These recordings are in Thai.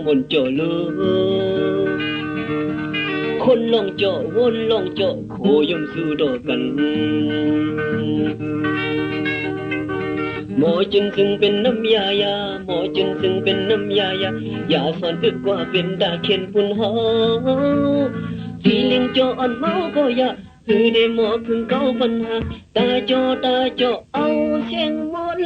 หมุนโจลูคนลองโจวนลองโจโคยมสู้โดกันหมอจึงซึ่งเป็นน้ำยายาหมอจึงซึ่งเป็นน้ำยายาอย่าสอนตึกว่าเป็นดาเขียนปุ่นหอสีเลี้ยงโจอ่อนเมาก็อย่าคือได้หมอพึ่งเก้าปัญหาตาโจเอาเสียงหมดอ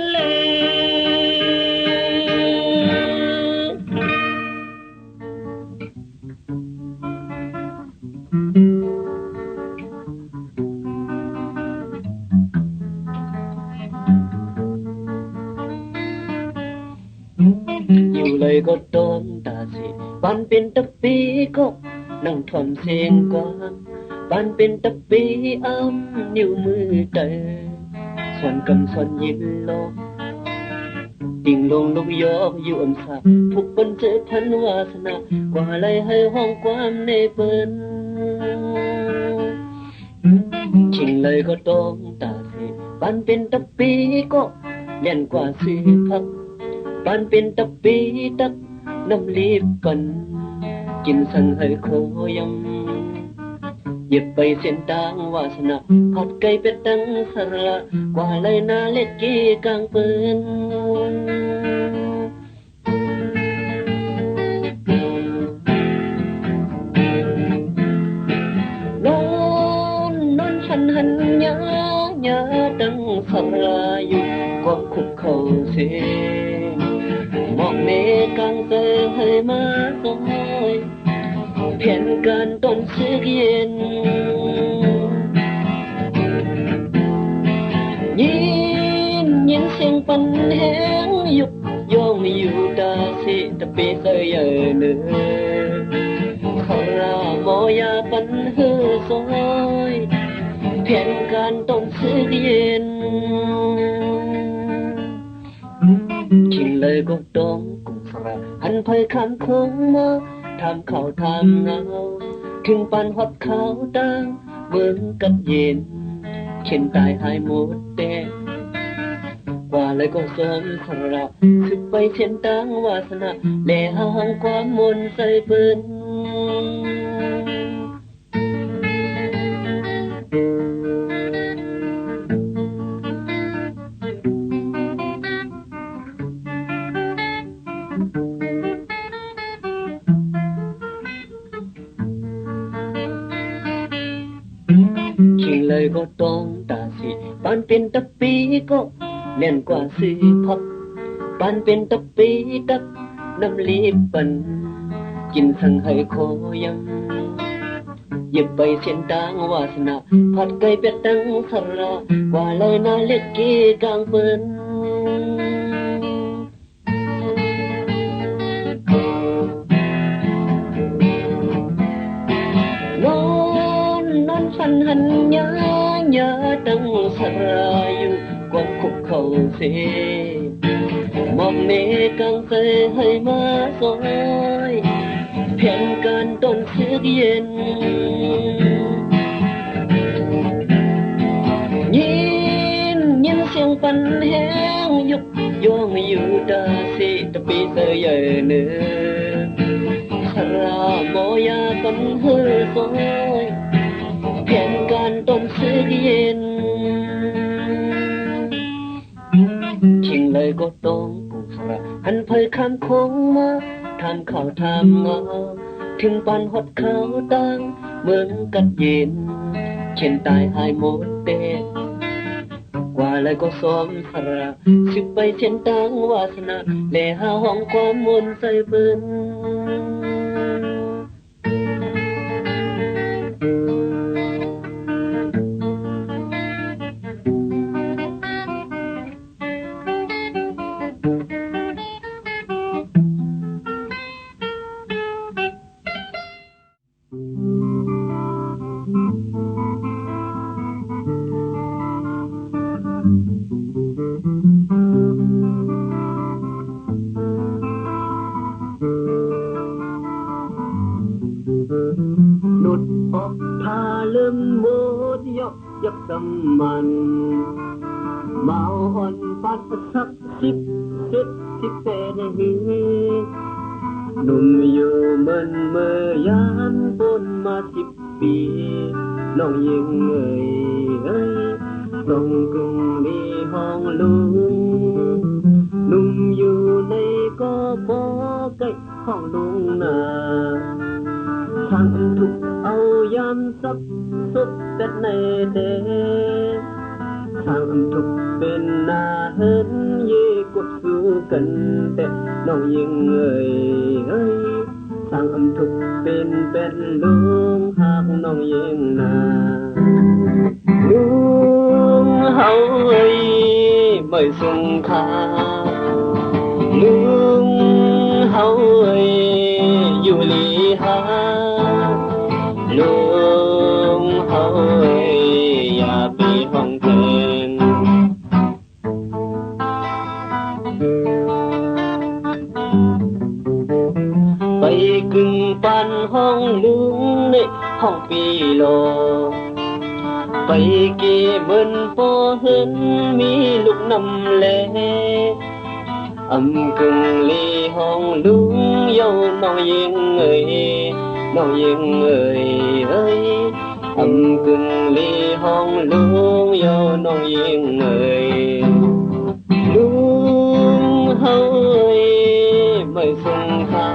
ยู่เลยก็โดนตาสิบ้านเป็นตะปีก็นั่งทำเสียงกว้างบ้านเป็นตะปีอ้ำนิ้วมือเตอส่วนกำส่วนยิ้มลงดิ่งลงลูกยอกอยู่อมสาผูกปันเจอพันวาสนากว่าไรให้ห้องความในเปิ้นชิงเลยก็ต้องตาสิบ้านเป็นตะปีก็เล่นกว่าซื้อพักบ้านเป็นตะปีตักน้ำลีบปันกินสังให้โคยำหยิบไปเส้นตางวาสนาผัดไก่เป็ดตังสระกว่าไรนาเล็กกี้กลางปืนนอนฉันหันยาตังสระอยู่กว่าคุกเขาเสียมองเมฆกลางเตยให้มาซอยเพียนการต้นเสือเย็นยินเสียงปันแห้งยุกย่องอยู่ตาสิตะเปเสยเยเนื้อขารามอยาปันเฮือซอยเพียนการต้นเสือเย็นชิงเลยก็ต้องกุศลหันไปคำคงมาทำเขาทำเงาถึงปันหดเขาดังเบิ่งกับเย็นเข็นตายหายหมดแต่กว่าเลยก็สมสระสึกไปเช่นตังวาสนาแล่ห่างความมนใส่เปิ้นชิงเลยก็ต้องตาสิปานเป็นตะปีก็เล่นกว่าซื้อพักปานเป็นตะปีตักน้ำลีบปันกินสังให้โคยำหยิบไปเส้นตางวาสนาผัดไก่เป็ดตังสระกว่าเลยนาเล็กกี้กลางเปิ้นนอนฝันหันยาตั้งสระอยู่กว่าคุกเขาเสียมองเมฆกลางเตยให้มาซอยเพียงการต้นเสือเย็นยินเสียงปันแห้งยุกย่องอยู่ตาสิตะปีเสยเยเนื้อขารามอยาปันเฮือซอยเพียงการต้นเสือเย็นชิงเลยก็ต้องกุศลหันไปคำคงมาทำข่าวทำเงาถึงปันหดเขาตังเมืองกัดเย็นเช่นตายหายหมดเตกว่าเลยก็สมสระสึกไปเช่นตังวาสนาแล่หาห้องความมนใส่เปิ้นนุดออกพาเริ่มโมดยับสมันเมาอ่อนปัดสัก10 เศษหี หนุ่มอยู่มันเมื่อยามปนมา10 ปีน้องยิงต้องกรุงมีห้องลุงหนุ่มอยู่ในก็ปอใกล้ห้องลุงนาทางทุกเอายามซับสุดแต่ในเดทางทุกเป็นหน้าเห็นเย่กดสู้กันแต่น้องยิงทางทุกเป็นลุงหากน้องยิงนาลุงเฮาไม่สงคาลุงเฮาอยู่ลีหาลุงเฮาอย่าไปห้องเพลงไปกึ่งปันห้องลุงในห้องปีโลไปเก็บเบิ่นพอเห็นมีลูกน้ำแลกึ่งลีห้องลุงเย้าน้องยิงน้องยิงกึ่งลีห้องลุงเย้าน้องยิงลุงเฮาไม่สงคา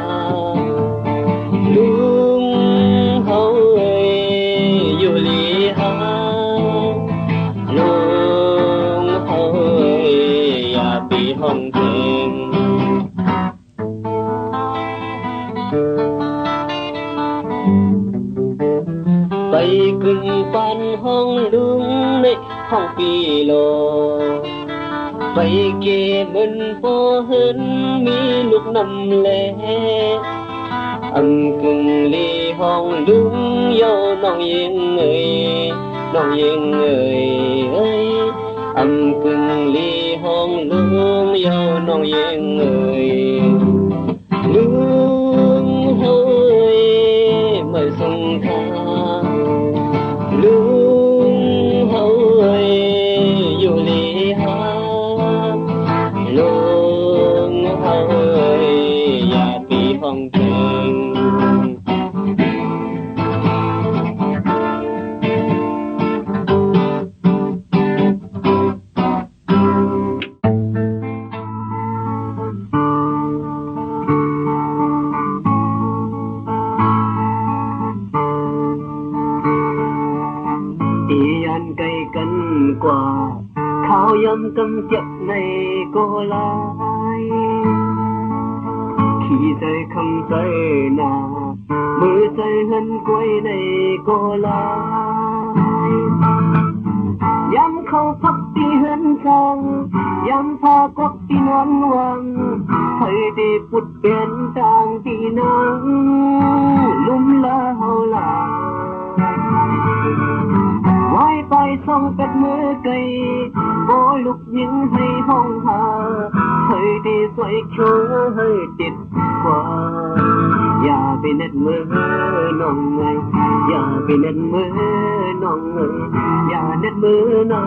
ลุงเฮาอยู่ลีหาลุงเฮาอย่าไปห้องเพลงไปกึ่งปันห้องลุงในห้องปีโลไปเก็บเงินพอเห็นมีลูกน้ำแลกึ่งลีห้องลุงเย้าน้องยิงน้องยิงกึ่งลีห้องลุงเย้าน้องยิงลุงเฮาไม่สงคาลุงเฮาอยู่ลีหาลุงเฮาอย่าไปห้องเพลงตียันไกลกันกว่าข้าวยำกำจับในโกลายขี่ใจคำใจหนามือใจหันกล้วยในโกลายยำเข้าพักที่เหินซองยำพากวักที่นอนวังให้ได้ปุดเปลี่ยนทางที่นั่งลุ่มละเฮาลาไว้ไปส่องเป็ดมือไกลโบลุกยิงให้ห้องหาให้ได้สวยโชว์ให้ติดกว่าอย่าไปเน็ดมือน้องอย่าไปเน็ดมือน้องอย่าเน็ดมือนะ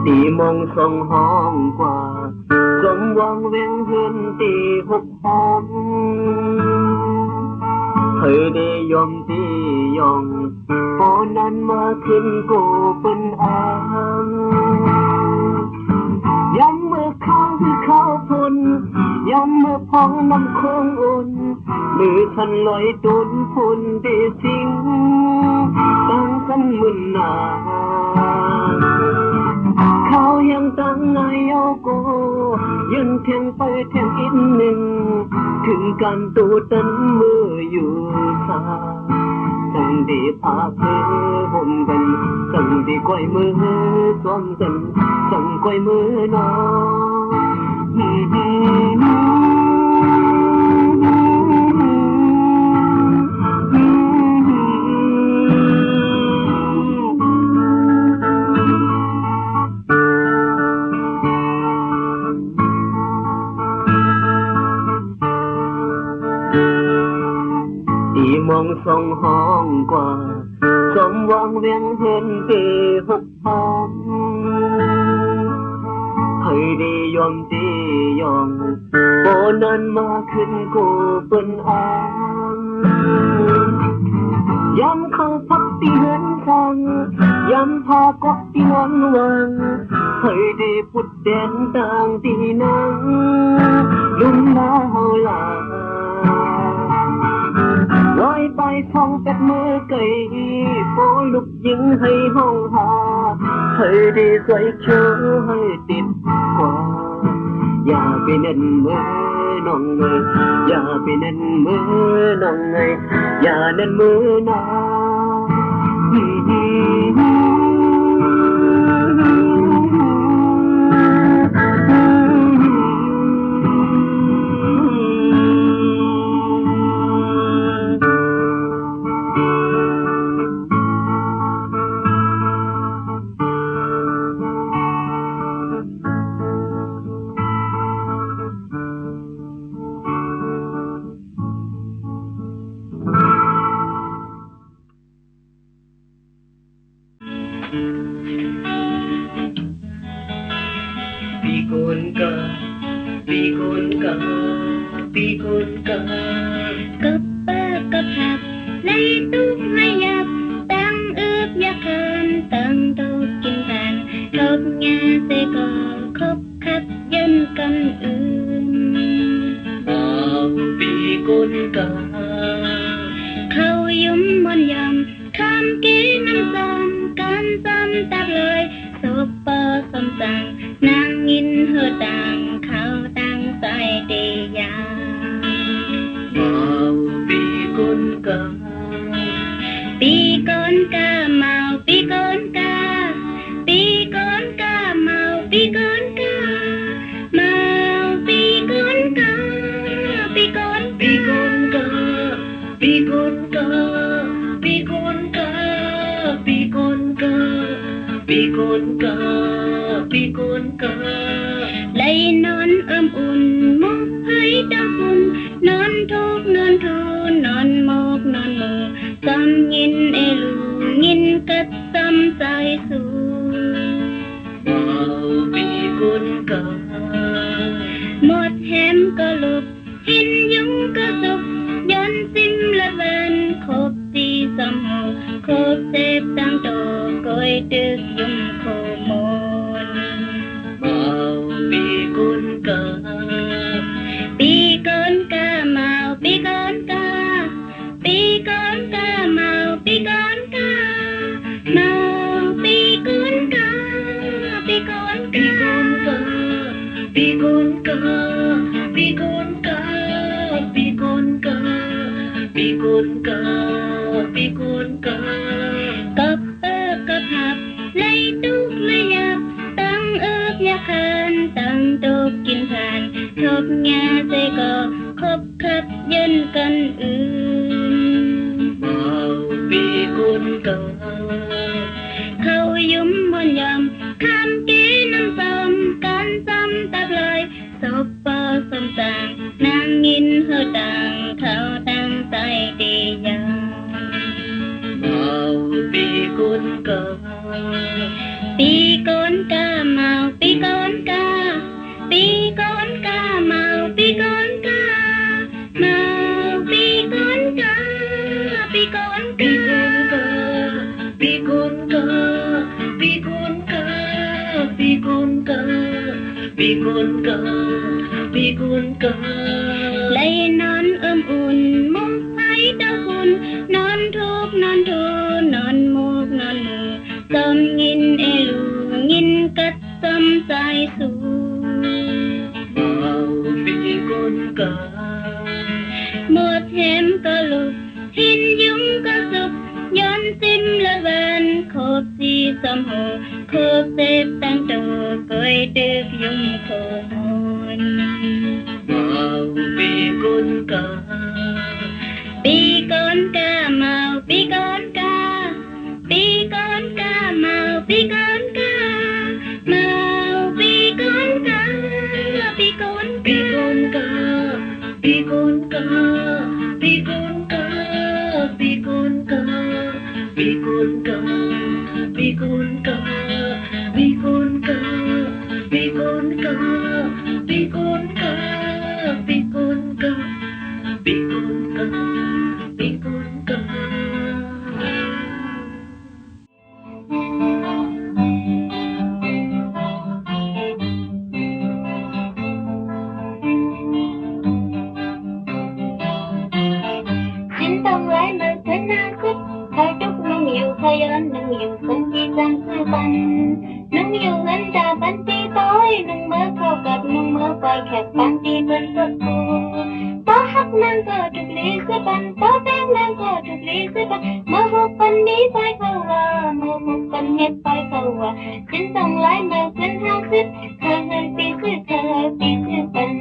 ตีมองส่องห้องกว่าสมหวังเวียงเฮือนตีหกหอมเคยได้ยอมที่ยองพอนั้นมาขึ้นกูเป็นอามย้ำเมื่อข้าวคือข้าวพุนย้ำเมื่อพองน้ำคงอุ่นมือฉันลอยตุนพุ่นได้สิ่งตั้งสันมึนหนาเขายังตั้งนายโยโกยืนเทียงไปเทียงอีกหนึ่งถึงการตูตันมืออยู่สาจังดีพาเพื่อห่มกันจังดีก้อยมือสวมกันจังก้อยมือน้อง sông hong qua sông vang ven hên về hốc hom thầy đi yom đi yom bố nan màขึ้นกูเป็นอ้างย้ำเข้าพักที่เหินฟังย้ำพากอกที่นอนวังให้ได้พุดแดนต่างที่นั่งลุ่มน้าเฮาลาลอยไปท่องเป็ดมือไก่โฟลุกยิงให้ห้องหาให้ได้ใส่เชื้อให้ติดกว่าอย่าไปเน้นมือน้องเงยอย่าไปเน้นมือน้องเงยอย่าเน้นมือน้องcấp ba cấp hạt lấy túc lấy nhập tăng ướp giá khăn tăng tốt kinh thành khóc nhà sẽ có khóc khách dân căn ương vì côn cả khâu yếm mòn yầm khám ký năm son can xăm tạp lời sộp bơ xâm sang nàng nhìn hơ tàng khâu tăng sai đi ya vì con cả màu vì con ca màu vì con ca màu vì con ca vì con vì con ca vì con ca vì con ca vì con ca vì con ca vì con ca lấy nonอุ่นmốcให้ดำอุ่นนอนทุกนอนทูนอนมกนอนหมูซ้ำยินเอลูยินกัดซ้ำใจสู vì con ca một hem có lục hình dung có dục yon sim là van khốp ti xăm hồ khốp xếp tăng tổ coi được dùng khổ môn vì con ca vì con ca màu vì con ca vì con ca màu vì con ca màu vì con ca vì con ca vì con ca vì con ca vì con ca vì con ca vì con ca cấp hạt lấy túc lấy nhập tăng ướp giá khăn tăng túc kinh thành khóc nhà sẽ có khóc khách dân căn ương vì con ca khâu yếm mòn yầm khám ký năm xóm can xăm tạp lời sộp bơ xâm sang nàng nhìn hơ tàng khâu tăng tay đi dàng vì con ca vì con ca màu vì con ca vì con ca màu vì con ca màu vì con ca vì con ca vì con ca vì con ca vì con ca vì con ca vì con ca lấy nonอุ่นmốcให้đau buồn non thuốc non thu non mốc non mù xóm nghìn ê lù nghìn cắt xóm dài xù vì con ca một hem có lục hình dung có dục yon sim là van khốp si xăm hồ khốp xếp tăng tổ coi được dùng khổ môn vì con ca vì con ca màu vì con ca vì con ca màu vì con ca màu vì con ca vì con vì con ca vì con ca vì con ca vì Bikun ka, bikun ka, bikun ka, bikun ka, bikun ka, bikun ka, bikun ka. ฉันต้องไล่มาเพื่อนาคตคอยทุกนุ่งอยู่คอยย้อนนุ่งอยู่คนที่จังคือปันนุ่งอยู่เงินจากปันตีต้อยนุ่งเมื่อเข้ากับนุ่งเมื่อปล่อยแขกปันตีเป็นกดกูป้าฮักนางก็ถูกลีคือปันป้าแป้งนางก็ถูกลีคือปันเมื่อหุบปันนี้ไปเข้าว่าเมื่อหุบปันเฮ็ดไปเข้าว่าฉันต้องไล่มาเพื่อนาคตเธอเงินปีคือเธอปีคือปัน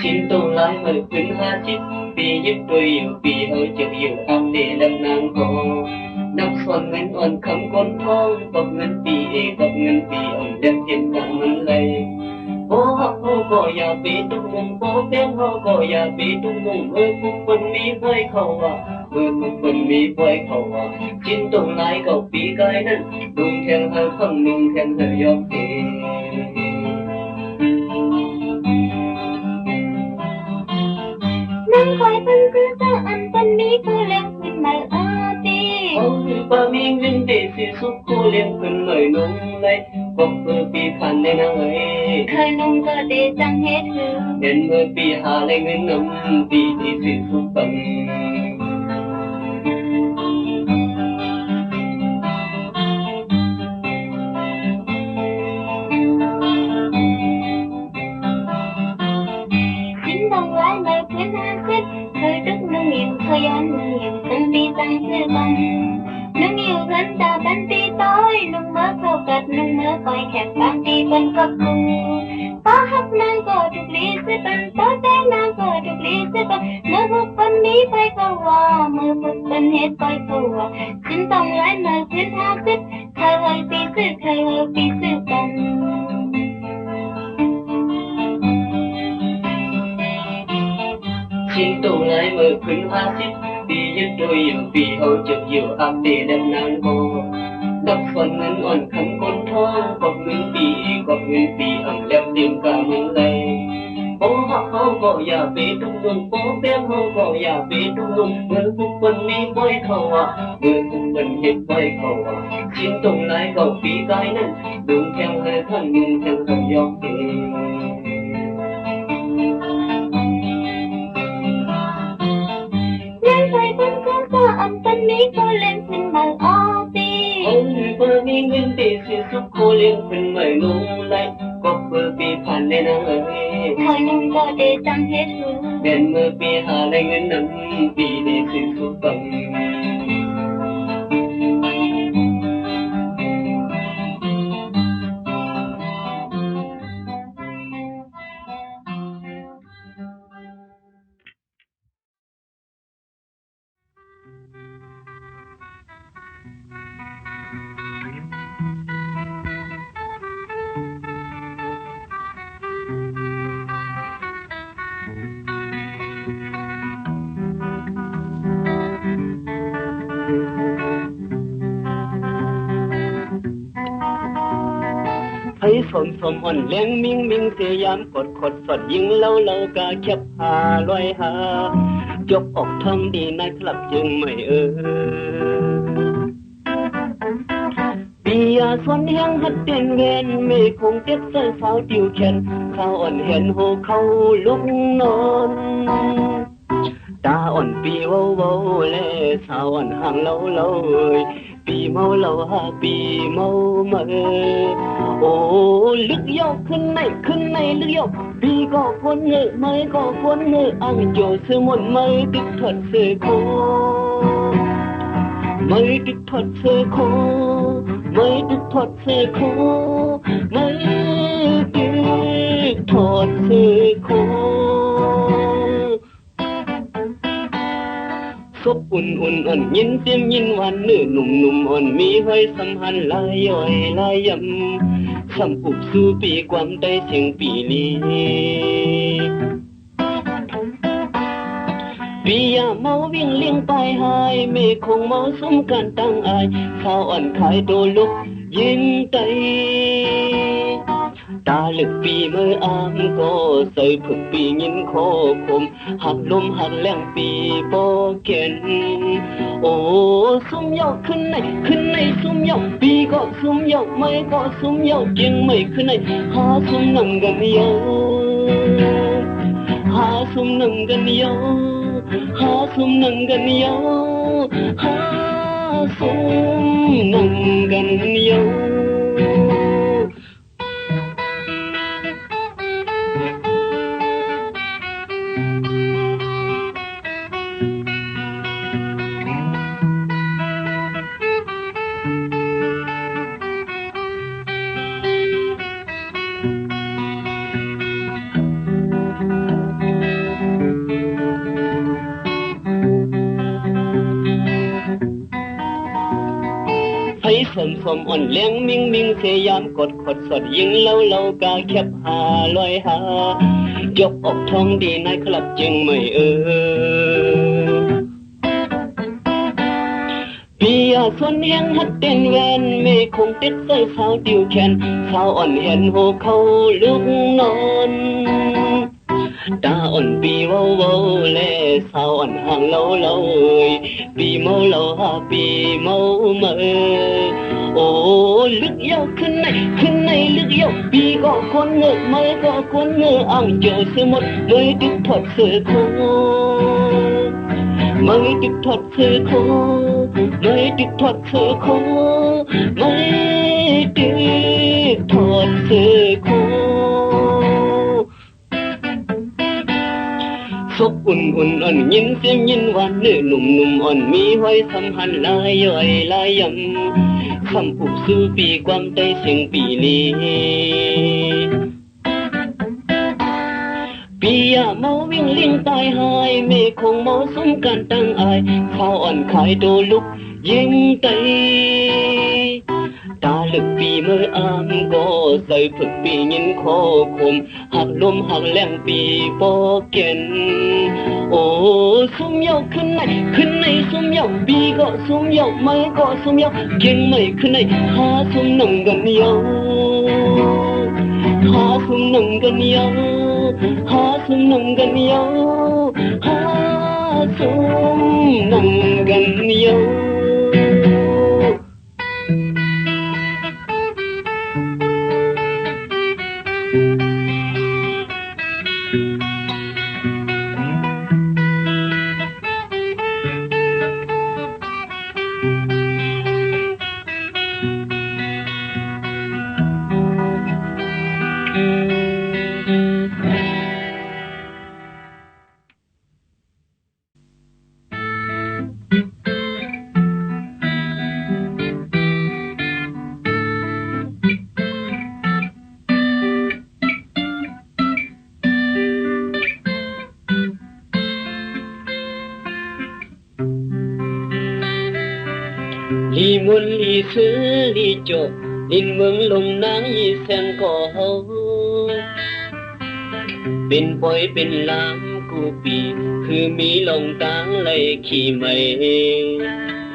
Xin tung lái mở khuyến ha chít Vì giúp tôi yêu vì ở chợt yêu áp để lâm nàng cô Nắp son ngân on khắm con thong Bọc ngân vì bọc ngân vì ông đẹp trên cả ngân lầy Bố học hô gọi ya vì tung ngân Bố tên hô gọi ya vì tung ngân Ơi phúc quân mi quay khẩu à Ơi phúc quân mi quay khẩu à Xin tung lái cầu vì cái nâng Đùng thèn hơi không đùng thèn hơi dọc thế Nang khói phân cứ ta ăn phân mỹ cô lem khuyên mà ti Ôi ba mi nguyên để si xúc cô lem khuyên lời nung lấy Có cơ bị phản lên nàng ấy Khơi nung có để chẳng hết hương Đến mơ bị hà lên nguyên nấm Vì thì si xúc bằng Chính đồng lái mà khuyên hạ khích Khơi đức nung yêu khơiย้อนnung yêu Tân đi tăngคือบันnung yêu gần taบันตีต้อยนุ่งเมื่อเข้ากัดนุ่งเมื่อปล่อยแขกบางทีเป็นกับกูป้าฮักนางก็ถูกลีสิปันป้าแป้งนางก็ถูกลีสิปันเมื่อหุบปันนี้ไปเข้าว่าเมื่อหุบปันเฮ็ดไปเข้าว่าฉันต้องไล่มาขึนหาคิดเคยปีซื้อเคยปีซื้อปันXin tung lái mở khuyến ha chít Vì giúp tôi yêu vì hầu chợt yêu áp để lâm nàng cô Nắp son ngân on khắm con thong Bọc ngân vì ẩm đẹp tìm cả mừng lầy Bố học hô gọi ya vì tung ngân Bố bém hô gọi ya vì tung ngân Người phúc quân mi quay khẩu à Người phúc quân hết quay khẩu à Xin tung lái cầu vì cái nâng Đừng theo hơi thân đừng theo hơi dọc thế Nang khói phân cứ ta ăn phân mỹ cô lem khuyên mà ti Ôi ba mi nguyên để si xúc cô lem khuyên mời nung lấy Có cơ bị phản lên nàng ấy Khơi nung có để chẳng hết hương Đến mơ bị hà lên nguyên nấm Vì để si xúc bằng Thấy xồm xồm hòn len miếng miếng thế yam cột cột sọtยิงlâu lâu cả khép hà loay hà chốc ọc thơm đi nay club chừng mày Bia xuân hang hắt tiền ven mê cùng tiếc sơi pháo tiêu khen sao ẩn hẹn hồ khâu lúc non ta ẩn pi vô vô lệ sao ẩn hàng lâu lâu pi mau lâu ha pi mau mơ ô lực yêuขึ้นในlực yêu pi có con nhớ mới có con nhớ ăn chiều sư muộn mới tức thuật sư khô mới tức thuật sư khô mới tức thuật sư khô mới tức thuật sư khô Sopอุ่นอ่อนยินเตียมยินวันเนื้อหนุ่มอ่อนมีไว้สัมพันธ์ลายย่อยลายยำสัมปุบสู่ปีความได้เสียงปีลีปี ปียาเมาวิ่งเลี้ยงไปหายเมฆคงเมาสมกันตั้งอายสาวอ่อนขายโดลุกยิงไตตาลึกปีมืออามก็ใส่ผึกปียินโคคมหักลมหักแรงปีโปเกนโอ้ซุ่มยอกขึ้นในซุ่มยอกปีก็ซุ่มยอกไม่ก็ซุ่มยอกยังไม่ขึ้นในหาซุ่มนั่งกันเยาหาซุ่มนั่งกันเยาหาซุ่มนั่งกันเยาหาซุ่มนั่งกันเยาสมอ่อนเลี้ยงมิงเสยามกดขดสดยิงเล่ากาแคบหาลอยหายกอกทองดีนายคลับจึงไม่ปียาส่วนแห่งฮัดเต้นแวนเมฆคงติดใส่สาวดิวแขนสาวอ่อนเห็นหัวเขาลุกนอนตาอ่อนปีเว้าแลสาวอ่อนห่างเล่าปีเมาเล่าหาปีเมาเมื่อโอ้ลึกยาวขึ้นในลึกยาวปีก็คนเงือกไม่ก็คนเงือกอ่างเจอเสือหมดเลยดึกถอดเสือโคไม่ดึกถอดเสือโคไม่ดึกถอดเสือโคไม่ดึกถอดเสือโคซบอุ่นอ่อนยินเสียงยินหวานเนื้อหนุ่มอ่อนมีไว้สัมพันธ์ลายย่อยลายยำคำผูกสู้ปีความใจเสียงปีลีปียาเมาวิ่งเลี้ยงตายหายเมฆคงเมาสมกันตั้งอายข้าวอ่อนขายโดลุกยิงไตตาลึกปีมืออามก็ใส่ผึกปียินโคคมหักลมหักแรงปีโปเกนโอ้ซุ่มยอกขึ้นในซุ่มยอกปีก็ซุ่มยอกไม่ก็ซุ่มยอกยังไม่ขึ้นในหาซุ่มนั่งกันเยาหาซุ่มนั่งกันเยาหาซุ่มนั่งกันเยาหาซุ่มนั่งกันเยาลีมุนลีซื้อลีจบลินเมืองลงนางยีแสงก่อเฮาเป็นปอยเป็นลามกูปีคือมีลงตางไหลขี่ไม่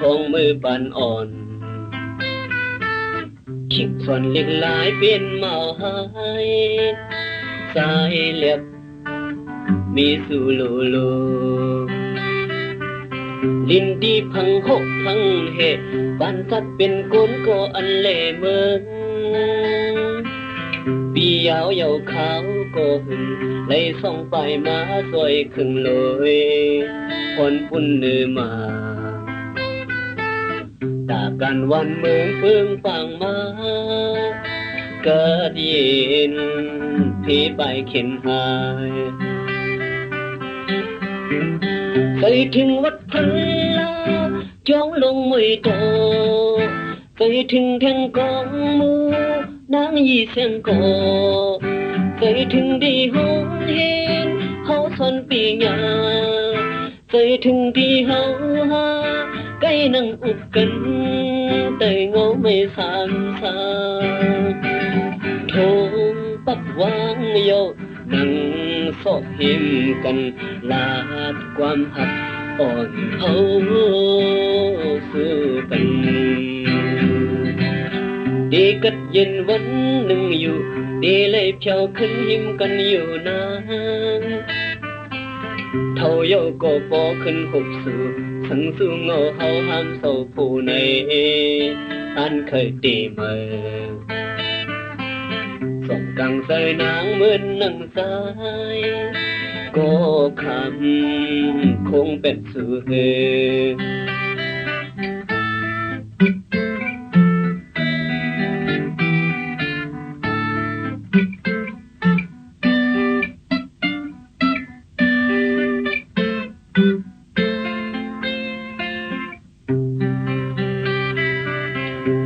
ของมือปันอ่อนขิงส่วนเล็กหลายเป็นเมาหายสายเล็บมีสูโลโลลินดีพังหกพังเหตุบ้านสัตว์เป็นก้นก็อันเล่เมืองปียาวยาวขาวก็หึงไล่ส่องไปมาสวยครึ่งลอยพรปุ่นเนื้อมาตากันวันเมืองเฟื่องฟังมาเกิดเย็นพี่ไปเข็นหายไปถึงวัดพันลาจ้องลงมือโตไปถึงแทงกองมูนางยีเสียงก่อไปถึงดีห้องเห็นเฮาสอนปีญาไปถึงที่เฮาหาใกล้นั่งอุบกันแต่เงาไม่สามสาโทงปักวางโยนั่งส สอบหิมกันลาดความหักอ่อนเฮาสู้กันดีกัดเย็นวันหนึ่งอยู่ดีเลยเพียวขึ้นหิมกันอยู่นะเท่าเยาก็ปอขึ้นหกสู่ทั้งสู้เงาเฮาห้ามเศร้าผู้ในอันเคยตีมือส่งกังใส่นางเหมือนนังสายก็คำคงเป็นสื่อเฮ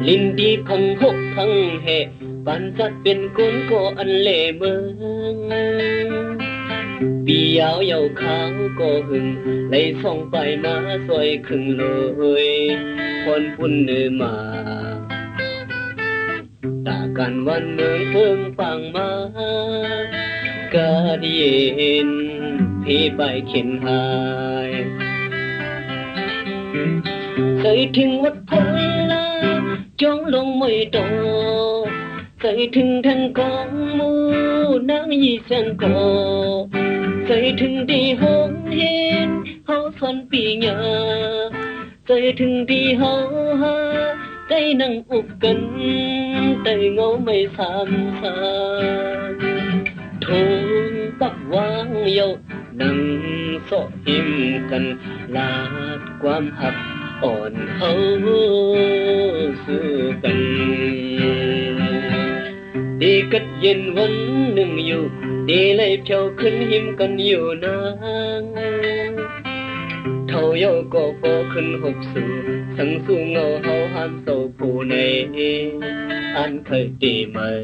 ลินดีพังหกพังเหปันสัตว์เป็นคนก็อันเล่เมืองปียาวยาวขาวก็หึงไล่ส่องไปมาสวยครึ่งเลยคนปุ่นเนื้อมาตากันวันเมืองเพิ่งฟังมากาดเย็นพี่ไปเข็นหายใส่ถึงวัดพลาจ้องลงไม่ตอใส่ถึงทั้งกองมูนางยี่เสียงกอใส่ถึงที่ห้องเห็นเขาสอนปีญาใส่ถึงที่เฮาหาใจนั่งอุบกันแต่เงาไม่สามสานทงปักวางเยานั่งโซหิมกันลาดความหักอ่อนเฮาสู้กันดีกัดเย็นวันหนึ่งอยู่ดีเลยเพียวขึ้นหิมกันอยู่นางเท่าเยาก็ปอขึ้นหกสู่ทั้งสู้เงาเฮาห้ามโซผู้ในอันเคยตีมือ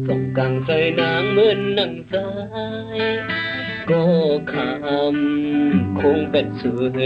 ส่งกังใส่นางเหมือนนังสายก็คำคงเป็นสื่อเฮ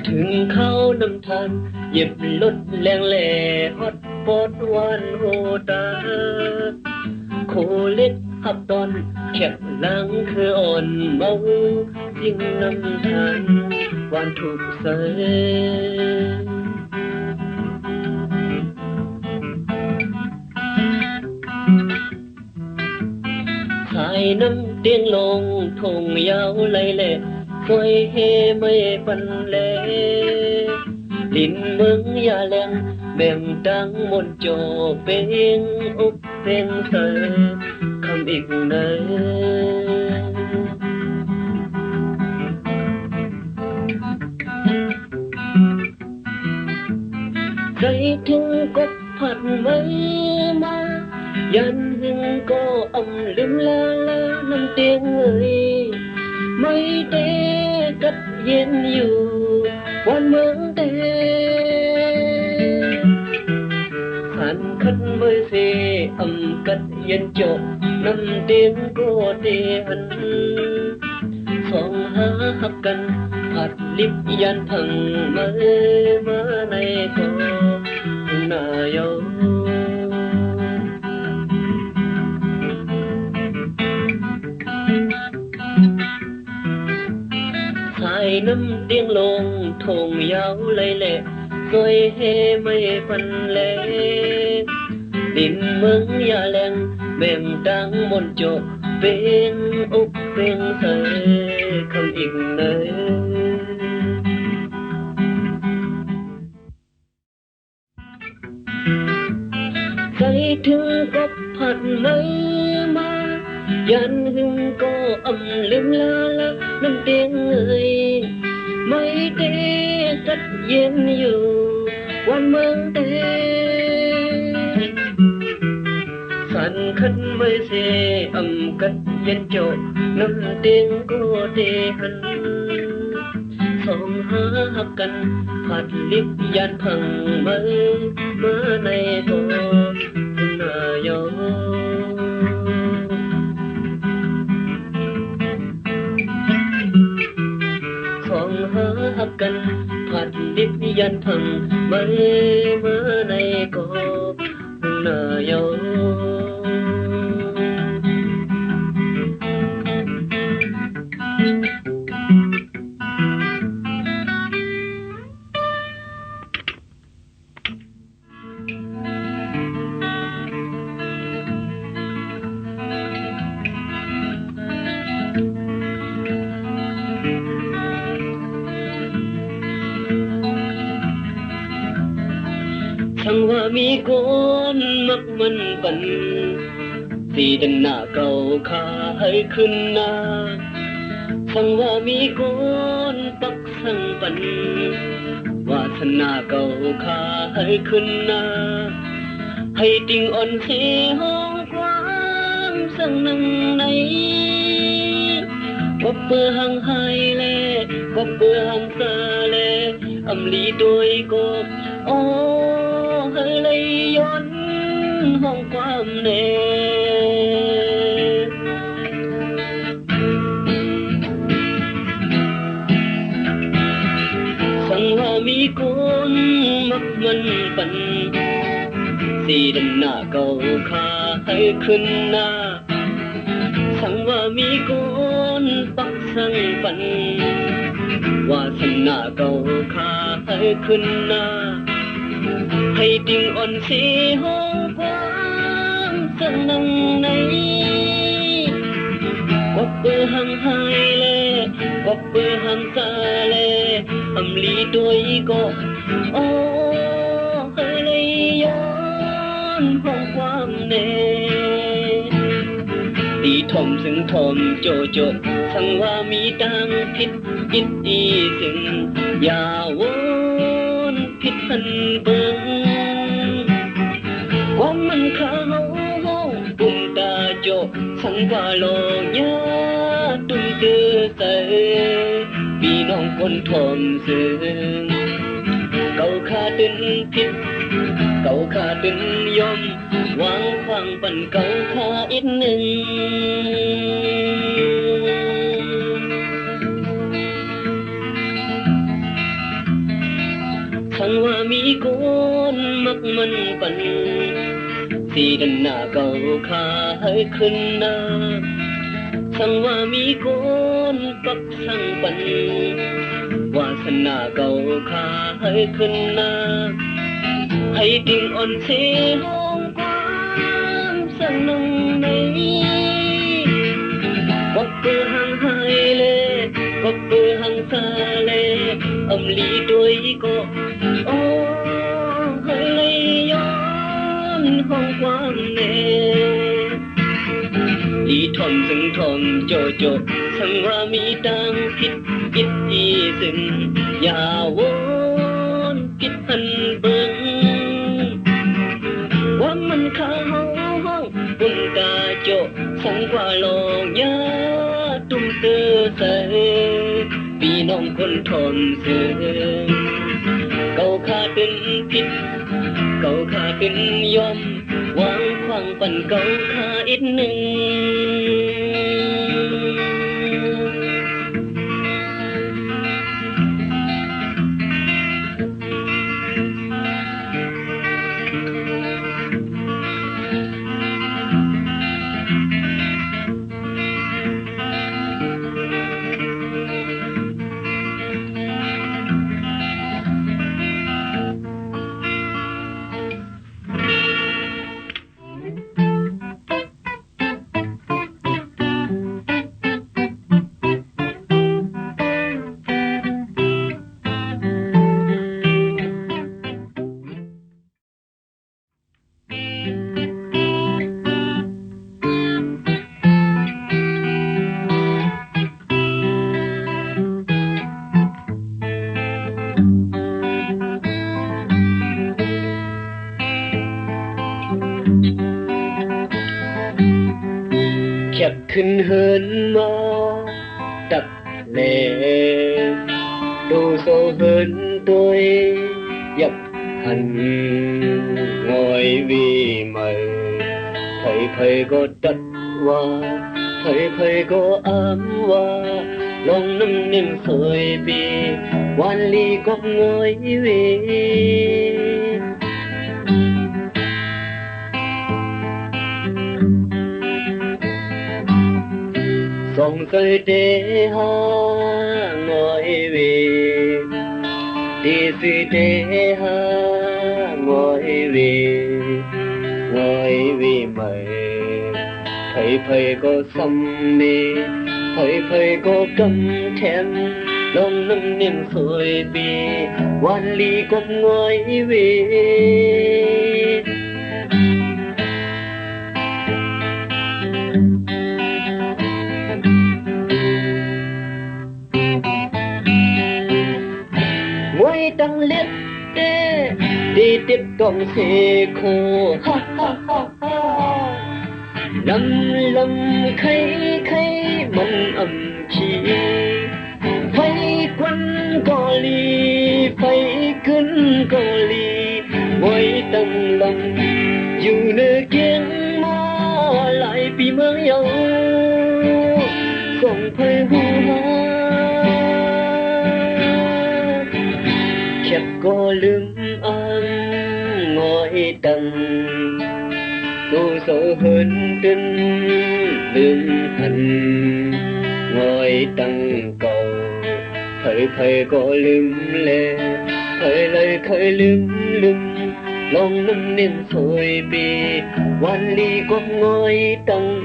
ถึงเขานำทางเหยียบรถแรงแหล่ฮอดปอดวันโหตาโคเล็ดหับตอนแคบหลังคืออ่อนเมายิ่งนำทางวันถูกเสยสายน้ำเตียงลงทงยาวไหลแหล่สวยเฮไม่ปันแลลินเมืองยาแรงแบ่งดังมนโจเป็นอุบเป็นเสยคำอีกเนยใจถึงกบผัดไว้มายันหึงก็อำลืมลาน้ำเตียงเอ่ยไม่เตกัดเย็นอยู่วันเมืองเตขันขันเมื่อเสอำกัดเย็นจบน้ำเตียงก็เตียนสองหาหักกันผัดลิบยันพังมาในก็นายกสายน้ำเตียงลงทงยาวไหลแหล่สวยเฮไม่ปันแลดินเมืองยาแรงแบ่งดังมนโจเป็นอุกเป็นเสยคำอีกเนย ถึงก็ผัดไม่มายันหึงก็ลืมลาละน้ำเตียงเอ่ยไม่เตกัดเย็นอยู่วันเมืองเตสันขันไม่เสกัดเย็นโจน้ำเตียงก็เตหันสองหาหักกันผัดลิบยันพังมือมาในตัวนายของหาหักกันผัดลิบยันพังมือมาในกบนายช่างว่ามีคนมักมันปันสีดันหน้าเก่าขาให้ขึ้นหน้าช่างว่ามีคนปักสั่งปันวาสนาเก่าขาให้ขึ้นหน้าให้ติงอ่อนเสียห้องความสั่งนังในกบเปื่อหังไฮเล่กบเปื่อหังซาเล่ลีโดยกบโอ้เฮเลยย้อนห้องความเน่สั่งว่ามีคนมักมันปันสีดันหน้าเก่าขาให้ขึ้นหน้าสั่งว่ามีคนปักสั่งปันวาสนาเก่าขาให้ขึ้นหน้าให้ติงอ่อนเสียห้องความสั่งนังในกบเปื่อหังไฮเล่กบเปื่อหังซาเล่ลีด้วยก็โอ้เฮเลยย้อนห้องความเน่ตีทอมซึ่งทอมโจโจสั่งว่ามีตังผิดอิดอีซึ่งอย่าวนผิดพันเบิงความมันขาวปุ่มตาโจสั่งว่าโลยาตุ้มเตือใส่พี่น้องคนทอมซึ่งเก่าขาตึนผิดเก่าขาตึนยอมวางฟังปันเก่าขาอีกหนึ่งสั่งว่ามีคนมักมันปันสีดันหน้าเก่าขาให้ขึ้นหน้าสั่งว่ามีคนปักสั่งปันวาสนาเก่าขาให้ขึ้นหน้าให้ติงอ่อนเสียห้องความสั่งนังในกบเปื่อหังไฮเล่กบเปื่อหังซาเล่ลีด้วยก็โอ้เฮเลยย้อนห้องความเน่ลีทอมซึ่งทอมโจโจสั่งว่ามีตังผิดอิดอีซึ่งอย่าวนผิดพันเบิงว่ามันขาวห้องปุ่นตาโจสั่งว่าโลยาตุ้มเตือใส่พี่น้องคนทอมซึ่งเก่าขาตึนผิดเก่าขาตึนยอมวางขวางปันเก่าขาอีกหนึ่ง khinh hơn mà đặt lệ đồ sâu hơn tôi dập hành ngồi vì mày thầy có đất hoa thầy có ấm hoa lòng năm niềm sôi bi quan ly con ngồi về sông khơi đê ha ngồi về đi suy đê ha ngồi về mày thầy có xăm đi thầy có căm thèm lòng năm niềm sôi bi quan ly con ngồi về ngồi tăng liệt đê đi tiếp công xe khô ha ha ha ha lâm khay mặn ẩm chi vây quanh cò ly vây cứng cò ly ngồi tăng lòng dù nơi kiêng mò lại bị mơ nhau không phải hu ha khép có lưng ăn ngồi tăng tô sâu hơn tinh lương hành ngồi tăng cầu thầy có lưng lê thầy lời khơi lưng lòng năm niềm sôi bi quan ly con ngồi tăng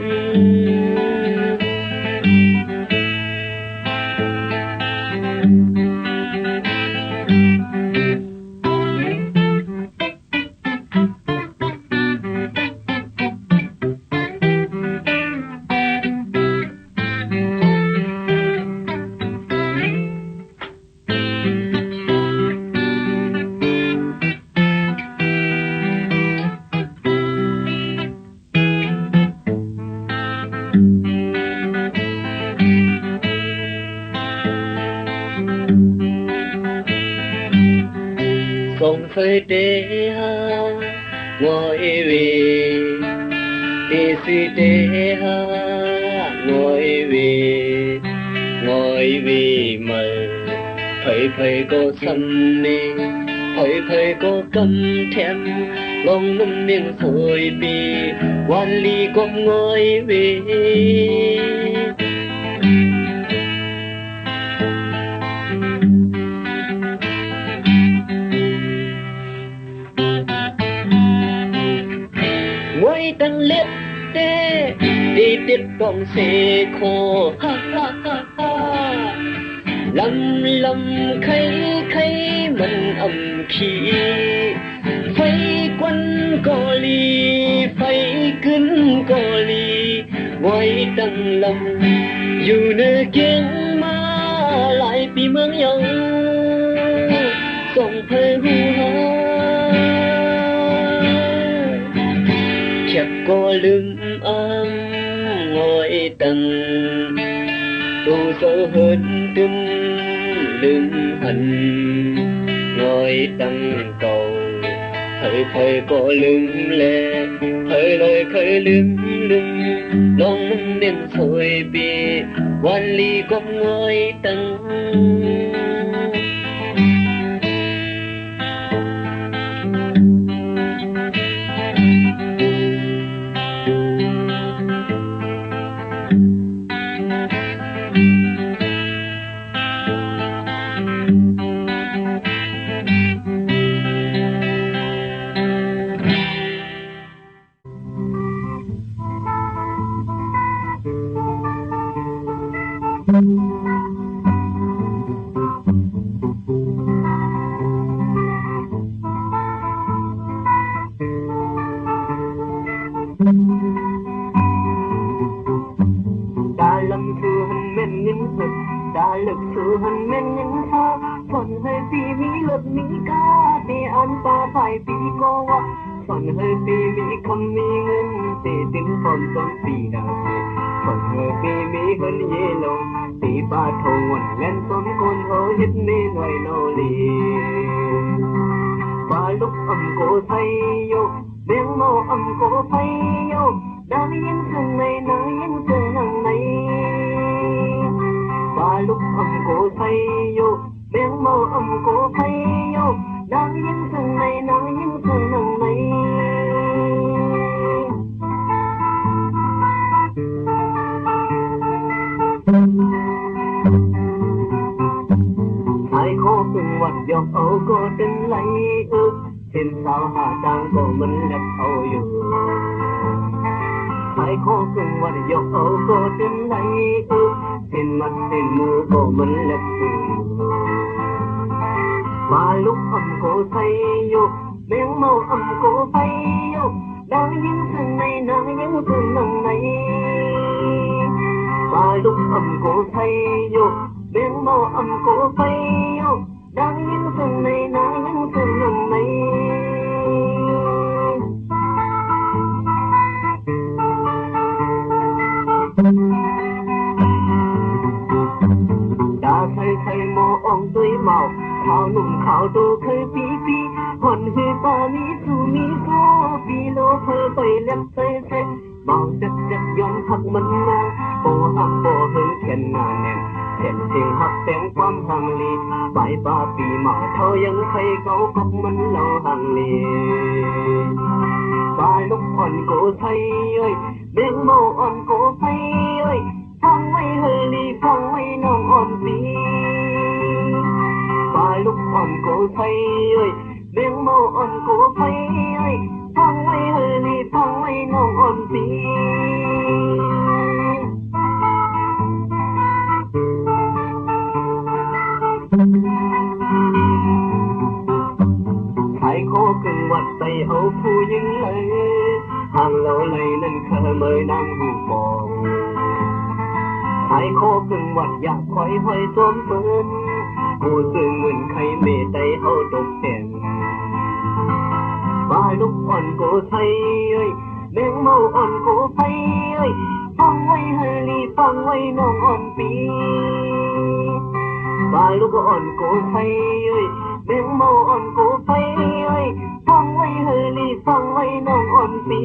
sông khơi đê ha ngồi về đi suy đê ha ngồi về mày thầy có xăm đi thầy có căm thèm lòng năm niềm sôi bi quan ly con ngồi về ngồi tăng liệt đê đi tiếp công xe khô ha ha ha ha lâm khay mặn ẩm khí vây quanh cò ly vây cứng cò ly ngồi tăng lòng dù nơi kiêng mà lại bị mơ nhau không phải hu ha chặt có lưng ăn ngồi tăng tô sâu hơn tinh lưng hành ngồi tăng cầu thầy có lưng lê thầy lời khơi lưng lòng niềm sôi bi quan ly con ngồi tăng đã lâm thư hình men những thật đã lực thư hình men những tha phần hơi phi mỹ luật mỹ ca để an ta phải phi co phần hơi phi mỹ không mỹ ngân để tiếng phần sống phi đà คนเธอปีมีเฮินเยลงตีปาทงวันเล่นสมคนเฮาเฮ็ดเมนไว้โนลีปาลุกโกไทยโยเบียงเมาโกไทยโยได้ยินเสียงในได้ยินเสียงนังในปาลุกโกไทยโยเบียงเมาโกไทยโยได้ยินเสียงในได้ยินเสียงนังในไอ้โคเป็นวัดยกเอาก็ดึงไหลเส้นสาวหาจางก็มันเล็บเอาอยู่ไอ้โคเป็นวัดยกเอาก็ดึงไหลเส้นมัดเส้นมือก็มันเล็บอยู่มาลุกโกไทยอยู่เบียงเมาโกไทยอยู่ได้ยินเสียงในได้ยินเสียงนังในมาลุกโกไทยอยู่เบียงเมาโกไทยอยู่ได้ยินเสียงในได้ยินเสียงนังในดาไทยไทยโมองด้วยเมาขาวหนุ่มขาวโตเคยปีปีหอนหือปามีสูมีโซปีโลเพอไปเล็บเซ่เซ่เมาจัดจัดย้อนหักมันมาโบหักโบเฮิงเขียนงานแน่นเขียนเสียงหักแต่งความหังลีใบปาปีเมาเท่ายังใครเขากบมันเราหังลีปลายลูกอ่อนโกไทยเอ้ยเบ่งเมาอ่อนโกไทยเอ้ยฟังไว้เฮลีฟังไว้น้องอ่อนปีปลายลูกอ่อนโกไทยเอ้ยเบ่งเมาอ่อนโกไทยเอ้ยฟังไว้เฮลีฟังไว้น้องอ่อนปีไทยโคกึ่งวัดใส่เอาผู้ยิงเลยห่างเราเลยนั่นเคยเมยนั่งหูฟองไทยโคกึ่งวัดอยากคอยห้อยสวมเปิ้นกูซึ่งเหมือนใครเมตใจเอาตกแต่งบ้าลูกอ่อนโกไทยเอ้ยเบ่งเมาอ่อนโกไทยเอ้ยฟังไว้เฮลีฟังไว้น้องอ่อนปีบ้าลูกอ่อนโกไทยเอ้ยเบ่งเมาอ่อนโกไทยเอ้ยฟังไว้เฮลีฟังไว้น้องอ่อนปี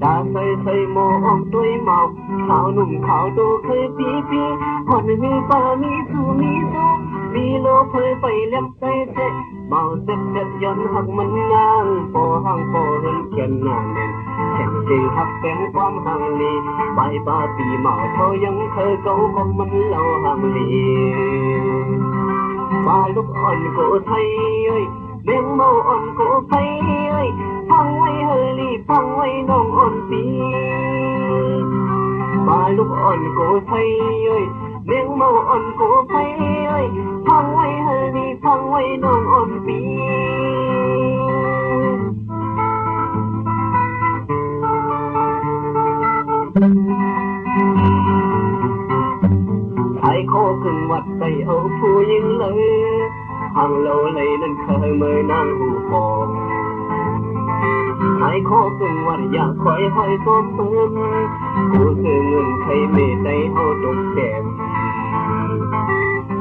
ดาใส่ใส่โมออกด้วยเมาขาวหนุ่มขาวโตเคยปีปีหอนหือปามีสูมีโซมีโลเคยไปเล็บใส่เซ่เมาเจ็บเจ็บย้อนหักมันงางปอห่างปอเฮินเขียนงานเด่นแข่งจริงหักแต่งความห่างลีใบปาปีเมาเท่ายังเคยเก่าของมันเล่าห่างลีปาลูกอ่อนโกไทยเอ้ยเบ่งเมาอ่อนโกไทยเอ้ยฟังไว้เฮลีฟังไว้น้องอ่อนปีปาลูกอ่อนโกไทยเอ้ยเบ่งเมาอ่อนโกไทยเอ้ยฟังไว้เฮลีฟังไว้น้องอ่อนปีไทยโคกึ่งวัดใส่เอาผู้ยิงเลยห่างเราเลยนั่นเคยเมยนั่งหูฟองไทยโคกึ่งวัดอยากคอยห้อยสวมเปิ้นกูซื้อเงินใครเมตใจเอาตกแก้ม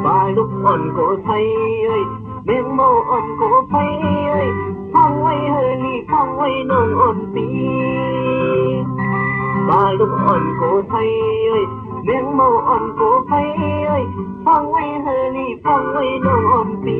บ้าลูกอ่อนโกไทยเอ้ยเบ่งเมาอ่อนโกไทยเอ้ยฟังไว้เฮลีฟังไว้น้องอ่อนปีบ้าลูกอ่อนโกไทยเอ้ยเบ่งเมาอ่อนโกไทยเอ้ยฟังไว้เฮลีฟังไว้น้องอ่อนปี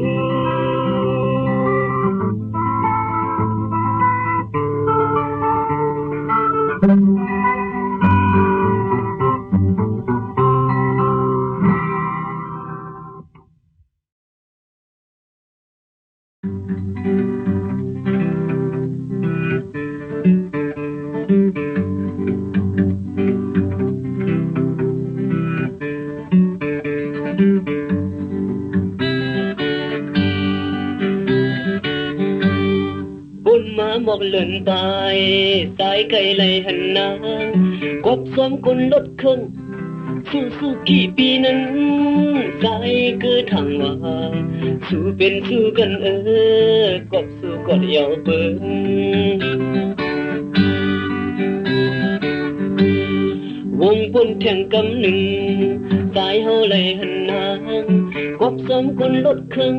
หมอกเลื่อนไปสายไกลไหลหันนางกบสวมกุลลดครึ่ง สู้กี่ปีนั้นใจคือทางว่าสู้เป็นสู้กันกบสู้กดเยาวเปิ้นวงบนแท่งกำหนึ่งสายเฮาเลยหันนางกบสมคนลดครึ่ง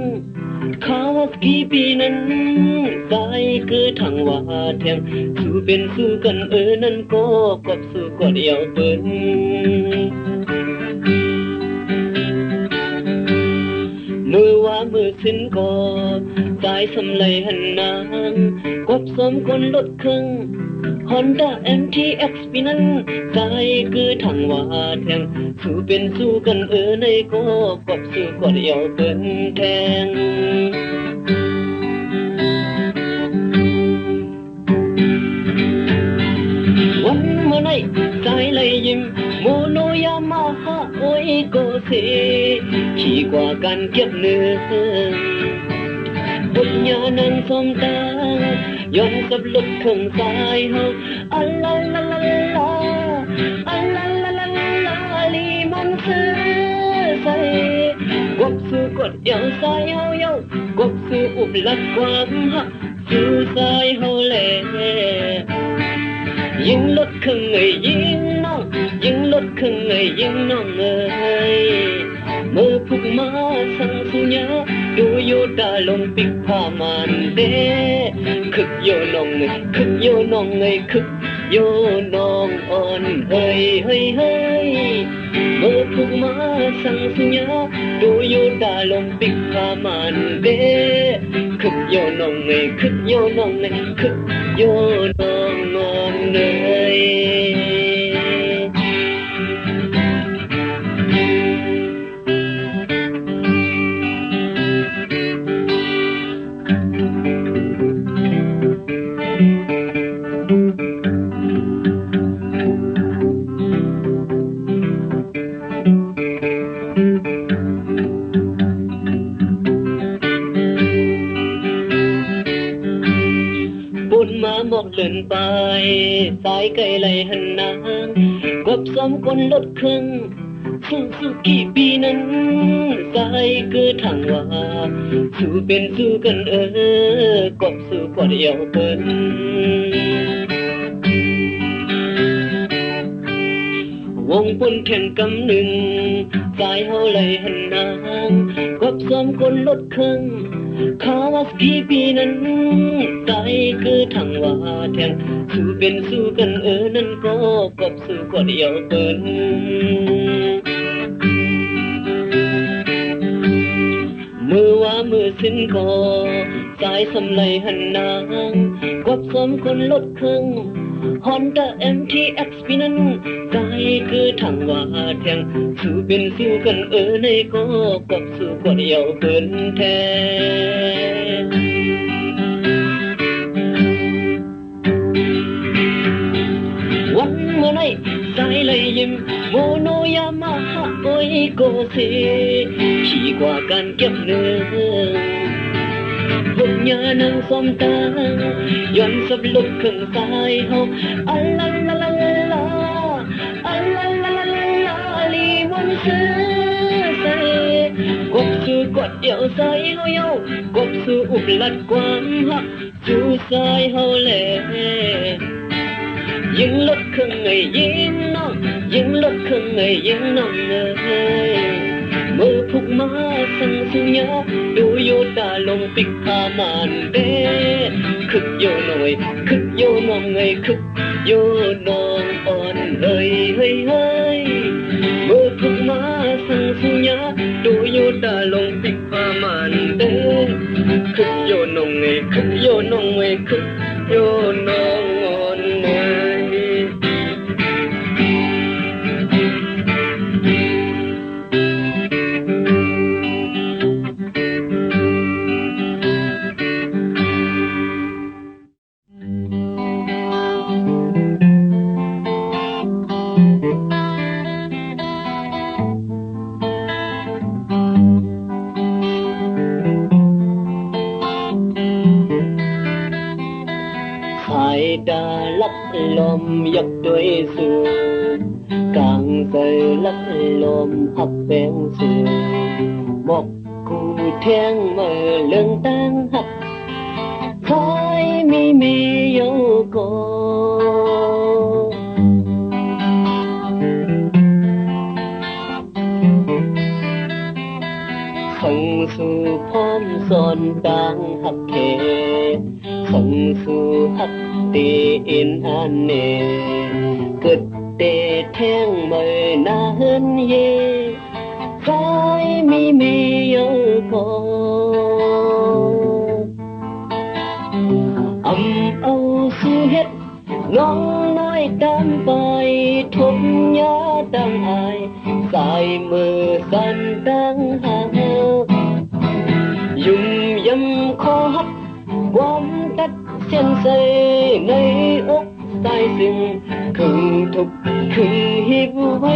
ข้าวกี่ปีนั้นสายคือทางว่าแท่งสู้เป็นสู้กันนั่นก็กบสู้กดเยาวเปิ้นมือว่ามือสิ้นก็สายสำเลยหันนางกบสมคนลดครึ่งHonda MTX ปีนั้นใจคือทางว่าแทงสู้เป็นสู้กันในก็กบสู้กดเยาวเปิ้นแทงวันเมื่อไหร่ใจเลยยิ้มโมโนยามาฮ่าโอ้ยโกเซขี่กว่ากันเก็บเนื้อบุญญานังสมตาย้อนกับลุกข้างซ้ายเฮาอัลลาลาลาลาอัลลาลาลาลาลีมันซื้อใส่กบสู้กดยาวซ้ายเฮาเยาวกบสู้อุบลัดความหักสู้ซ้ายเฮาแลยิงลดข้างยิงน้องยิงลดข้างยิงน้องเมื่อพุกมาสังสุญญาดูโยดาลงปิกพามันเดคึกโยน้องคึกโยน้องคึกโยน้องอ่อนเฮ้ยเฮ้ยเฮ้ยเมื่อพุกมาสังสุญญาดูโยดาลงปิกพามันเดคึกโยน้องคึกโยน้องคึกโยน้องอ่อนเฮ้ยมาหมกเดินไปสายไกลไหลหันนางกบสมคนลดครึ่งสู้กี่ปีนั้นสายคือทางว่าสู้เป็นสู้กันกบสู้กดเยาวเปิ้นวงบนแข่งกำหนึ่งสายเฮาไหลหันนางกบสมคนลดครึ่งข้าวกี่ปีนั้นใจคือทางว่าแทงสู้เป็นสู้กันนั่นก็กบสู้กดเยาวเปิ้นมือว่ามือสิ้นก็สายสำเลยหันนางกบสมคนลดครึ่ง Honda MTX ปีนั้นใจคือทางว่าแทงสู้เป็นสู้กันในก็กบสู้กดเยาวเปิ้นแทงวันเมื่อไหร่ใจเลยยิ้มโมโนยามาฮ่าโอ้ยโกเซขี่กว่ากันเก็บเนื้อบุญญานังสมตาย้อนสับลุกข้างซ้ายเฮาอัลลาลาลาลาอัลลาลาลาลาลีวันซื้อใส่กบสู้กดเดี่ยวซ้ายเฮาเยาวกบสู้อุบลัดความหักสู้ซ้ายเฮาแลยิงลดข้างยิงน้องยิงลดข้างยิงน้องเมื่อพุกมาสังสุญญาดูโยดาลงปิกพามันเดคึกโยหน่อยคึกโยน้องคึกโยน้องอ่อนเฮ้ยเฮ้ยเฮ้ยเมื่อพุกมาสังสุญญาดูโยดาลงปิกพามันเดคึกโยน้องคึกโยน้องคึกโยน้องอ่อนเฮ้ยดาลับลมยกด้วยสูง กลางใจลักลมหักแบงสูบอกกูแทงมือเรื่องตั้งหักคอยมีโยโกขังสู่พร้อมสอนตังหักเคขังสู่หักตีอินอันเนเกิดเตแทงมือนาเฮินเยคอยมีโยโกเอาสู่เฮ็ดน้องน้อยตามไปทุกยาดังอายสายมือสั่นดังหายุ่มยำคอหักความตัดเส้นใสในอกตายซึ่งครึ่งทุกครึ่งหิบไว้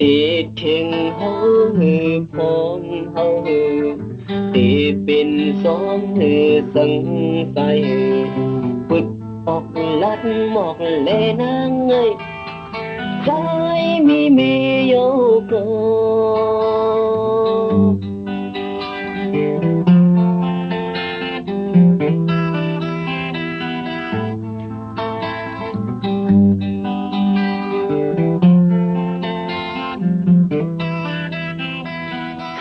ตีเทียงเฮาหือพองเฮาหือตีเป็นสองหือสังใสปึดออกลัดหมอกเลนางเอ้ยใจมีโยโก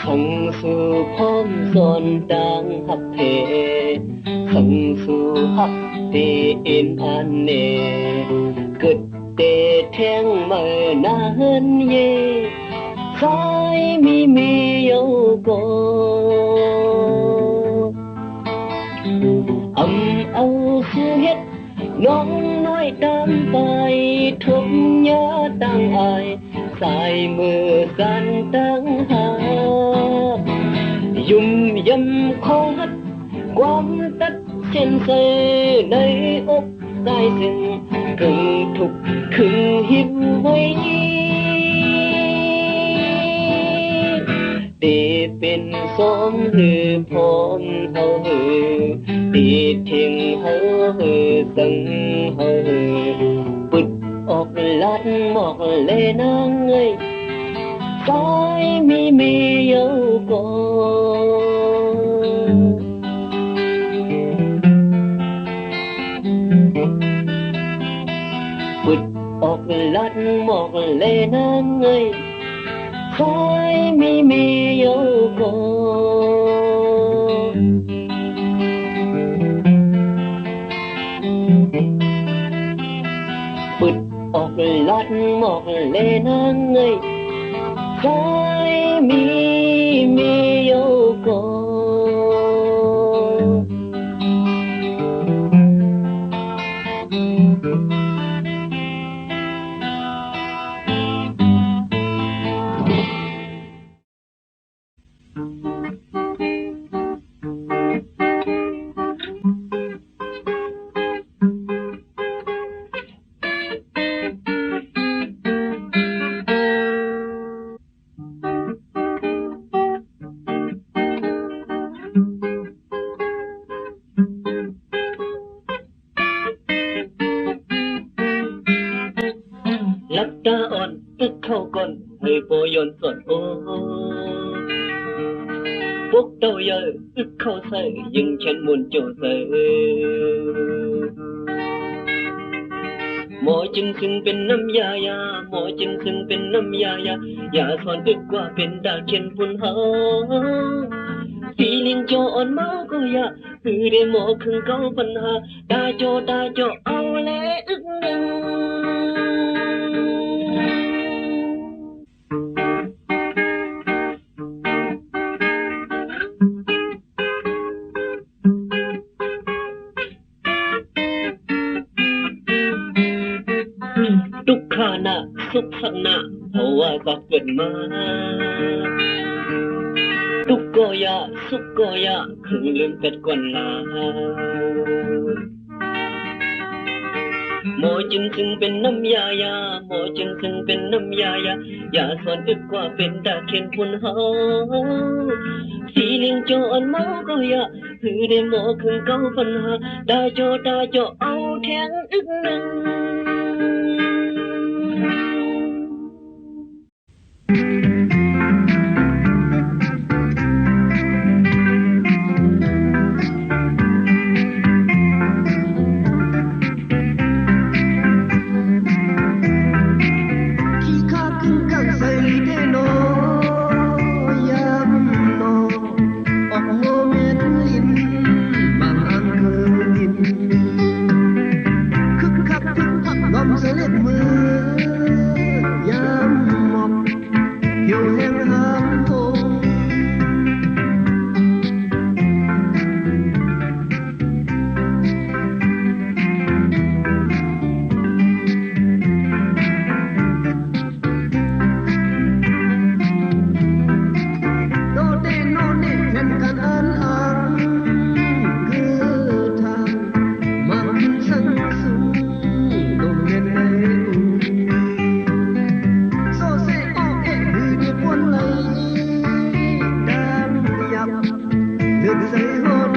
ขังสู่พร้อมสอนดังหักเทขังสู่หักเตอินอันเนเกิดเตแทงมือนาเฮินเยคอยมีโยโกเอาสู่เฮ็ดน้องน้อยตามไปทุกยาตั้งอายสายมือสั่นตั้งหายุ่มยำคอหัดความตัดเส้นใสในอกตายซึ่งครึ่งทุกครึ่งหิบไว้ตีเป็นสองหือพร้อมเฮาหือตีทิ้งเฮาหือสังเฮาหือปึดออกลัดหมอกเลนางเอ้ยสายมีโยโกปึดออกลัดหมอกเลนางเอ้ยคอยมีโยโกปึดออกลัดหมอกเลนางเอ้ยคอยมีโยโกลับตาอ่อนตึกเข้าก่อนให้โปยนสดโอพวกเต้าเยอะอึกเข้าใส่ยิงฉันมุนโจใส่หมอจึงซึ่งเป็นน้ำยายาหมอจึงซึ่งเป็นน้ำยายาอย่าสอนอึกกว่าเป็นดาเขียนปุ่นหาฟีลิงโจอ่อนเมาก็อย่าคือได้หมอคึงเก้าปัญหาดาโจเอาแลอึกหนึ่งทุกขานะสุขสักนะเพราะว่าก็เกิดมาทุกก็ยาสุขก็ยาคือลืมเป็ดกวนลาหมอจึงซึ่งเป็นน้ำยายาหมอจึงซึ่งเป็นน้ำยายาอย่าสอนอึกกว่าเป็นตาเขียนปุ่นหาฟีลิงโจอ่อนเมาก็อย่า คือได้หมอขึ้นเก้าปัญหาได้โจเอาแทงอึกหนึ่ง khi khắc các dây để nó yam nó ọc ngô miết lin bằng ăn cơ lin khắc ngom dưới lệ mưa yam mọc hiểu hẹn ham thô hẹnกันอันคือทางมันสังสูงโดนเล่นในอูโซเซโอเอคือเดียบวนไหลดามยับเลือกใส่หอด